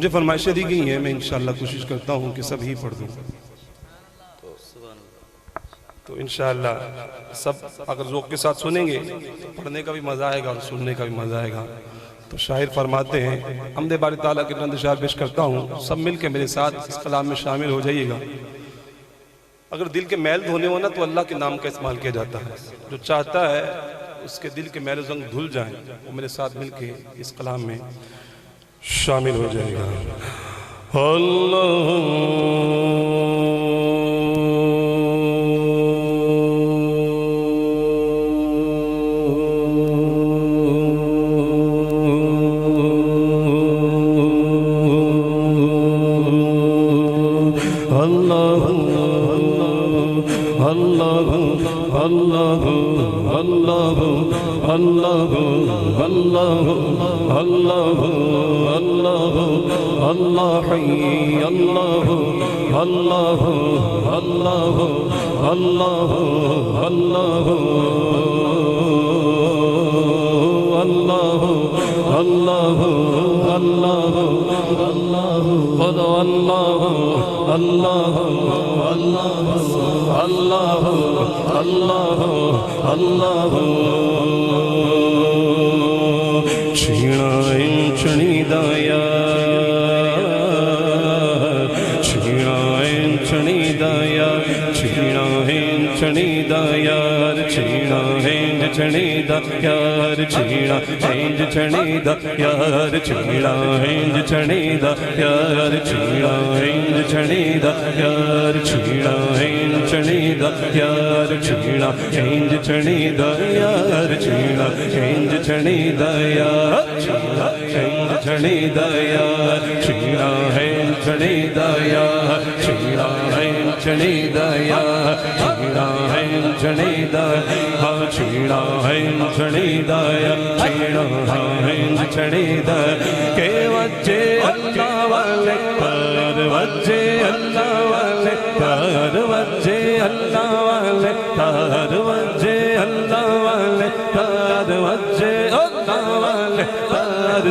مجھے فرمائشیں دی گئی ہیں، میں انشاءاللہ کوشش کرتا ہوں کہ سب ہی پڑھ دوں، تو انشاءاللہ سب اگر ذوق کے ساتھ سنیں گے تو پڑھنے کا بھی مزہ آئے گا اور سننے کا بھی مزہ آئے گا۔ تو شاعر فرماتے ہیں، حمد باری تعالیٰ کے چند اشعار پیش کرتا ہوں، سب مل کے میرے ساتھ اس کلام میں شامل ہو جائیے گا۔ اگر دل کے میل دھونے ہونا تو اللہ کے نام کا استعمال کیا جاتا ہے، جو چاہتا ہے اس کے دل کے میل و زنگ دھل جائیں، وہ میرے ساتھ مل کے اس کلام میں شامل ہو جائے گا۔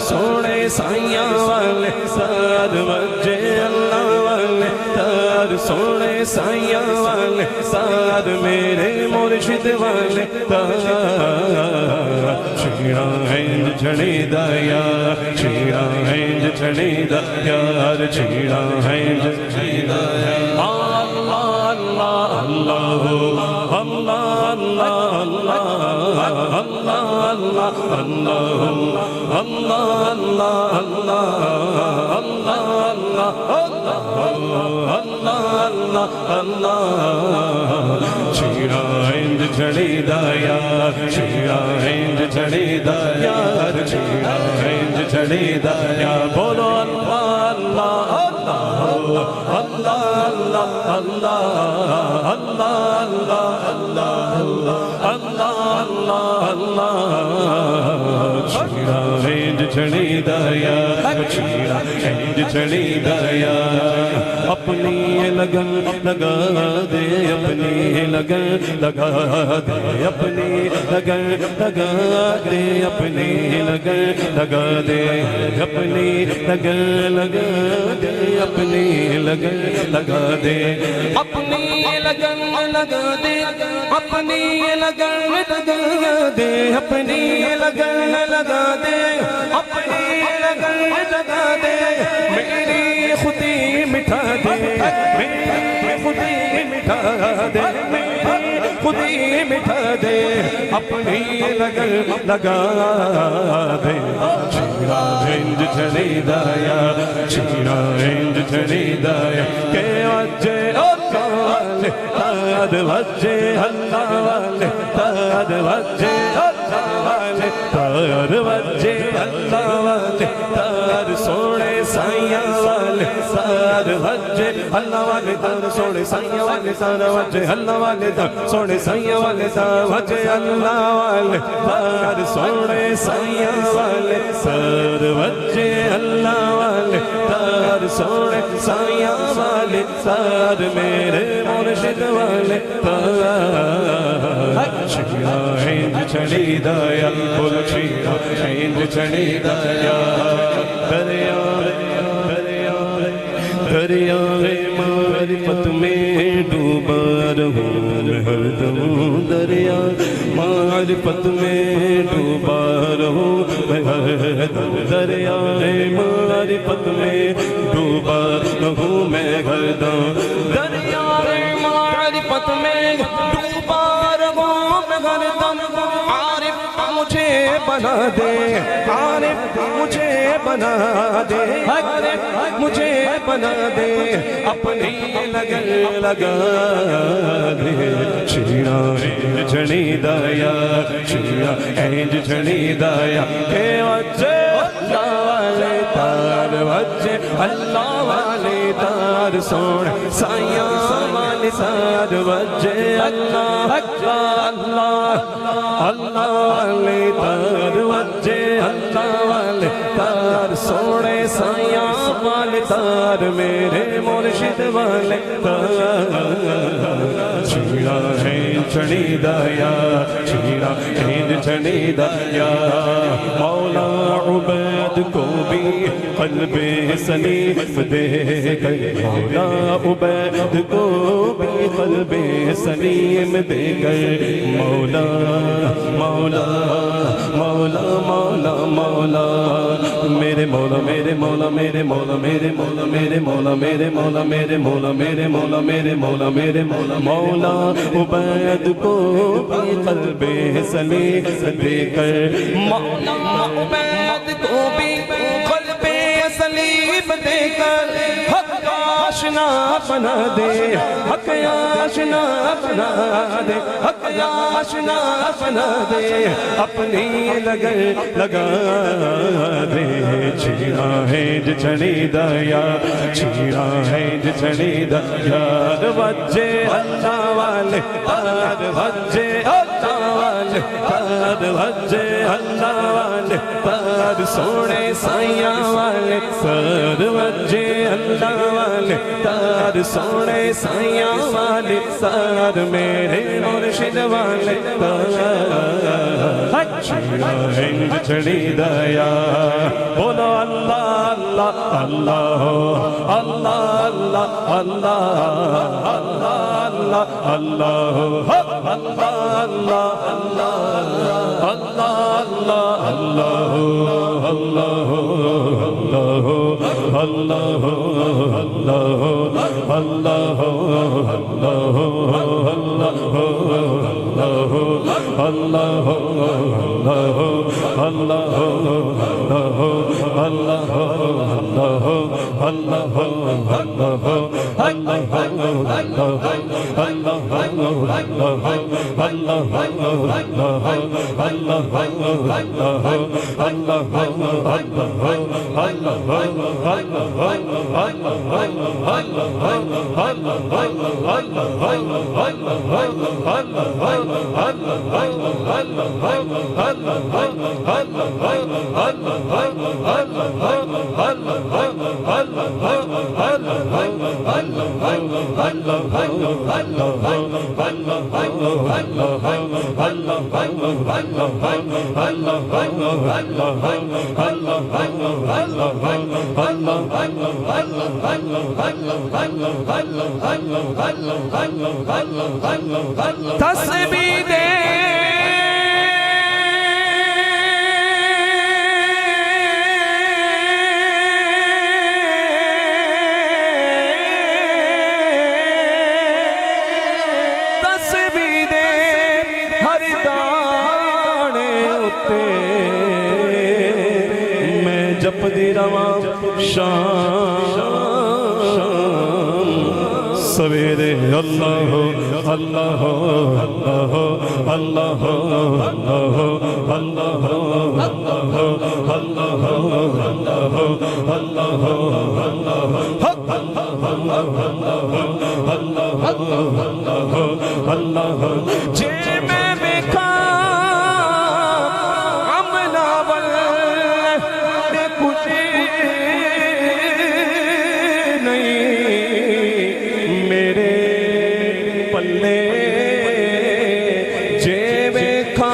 سونے سائیاں والے سار وجے اللہ والے تار، سونے سائیاں والے سار میرے مرشد والے تار۔ چھیڑا ہند چھڑی دا یار، چھیڑا ہند چھڑی دا یار، چھیڑا ہند چھڑی دا یار۔ اللہ اللہ اللہ اللہ اللہ اللہ چھیڑا ہند چھڑی دا یار، چھیڑا ہند چھڑی دا یار، چھیڑا ہند چھڑی دا یار۔ بولو اللہ اللہ اللہ اللہ اللہ اللہ اللہ اللہ اللہ۔ چھیڑا ہند چھڑی دا یار، چھیڑا ہند چھڑی دا یار۔ اپنی لگن لگا دے، اپنی لگن لگا دے، اپنی لگن لگا دے، اپنی لگن لگا دے، اپنی لگن لگا دے، اپنی لگن لگا دے، اپنی لگن لگا دے، اپنی لگن لگا دے، اپنی لگن لگا دے، اپنی لگن لگا دے، میری خودی مٹھا دے، میری خودی مٹھا دے، میری خودی مٹھا دے، اپنی لگن لگا دے۔ چھیڑا ہند چھڑی دا یار، چھیڑا ہند چھڑی دا یار۔ کہ وجے اللہ والے تار، وجے اللہ والے تار، وجے اللہ والے تار، وجے اللہ والے تار، سونے سائیاں والے تار، وجے اللہ والے تار، سونے سائیاں والے تار، وجے اللہ والے تار، سونے سائیاں والے تار، وجے اللہ والے تار، سونے سائیاں والے تار، وجے اللہ والے تار، سونے سائیاں والے تار، میرے مرشد والے تار۔ چھیڑا ہند چھڑی دا یار، بول چھیڑا ہند چھڑی دا یار۔ دریا دریائے معرفت میں ڈوبا رہوں میں ہر دم دریا معرفت میں ڈوبا رہوں میں ہر دم دریائے معرفت میں ڈوبا رہوں میں ہر دم دریائے معرفت میں ڈوبا رہوں میں ہر دم عارف مجھے بنا دے عارف مجھے بنا دے عارف مجھے بنا دے اپنی لگن لگا دے چیڑا اینج جھڑی دایا چیڑا اینج جھڑی دایا کہ وجہ اللہ والے تار وجہ اللہ والے تار سوڑ سائیاں والے تار وجہ اللہ اللہ اللہ والے تار وجہ اللہ والے تار سوڑے سائیاں والے تار میرے مرشد والے تار چیڑا ہے چڑی دایا چیڑا ہے چڑی دایا مولا عبید کو بھی قلب سلیم دے کر مولا عبید کو بھی قلب سلیم دے کر مولا مولا مولا مولا مولا میرے مولا میرے مولا میرے مولا میرے مولا میرے مولا میرے مولا میرے مولا میرے مولا میرے مولا میرے مولا مولا عبید کو بھی قلب سلیم دے کر مولا عبید کو بھی قلب سلیم دے کر حق آشنا بنا دے حق آشنا بنا دے حق آشنا بنا دے اپنی لگن لگا دے چیڑا ہے جھڑی دایا چیڑا ہے جھڑی دایا وجہ اللہ والے تار وجہ اللہ والے تار وجہ اللہ والے تار سوڑے سائیاں والے تار وجہ اللہ والے تار سوڑے سائیاں والے تار میرے مرشد والے تار چیڑا ہے جھڑی دایا بولو اللہ اللہ اللہ اللہ اللہ اللہ اللہ اللہ اللہ تسبیح دے تسبیح دے ہر دانے اتے میں جپ دی رواں شام سویرے اللہ اللہ اللہ اللہ اللہ اللہ اللہ جے میں بکھا امنا بل کچھ نہیں میرے پلے جے بکھا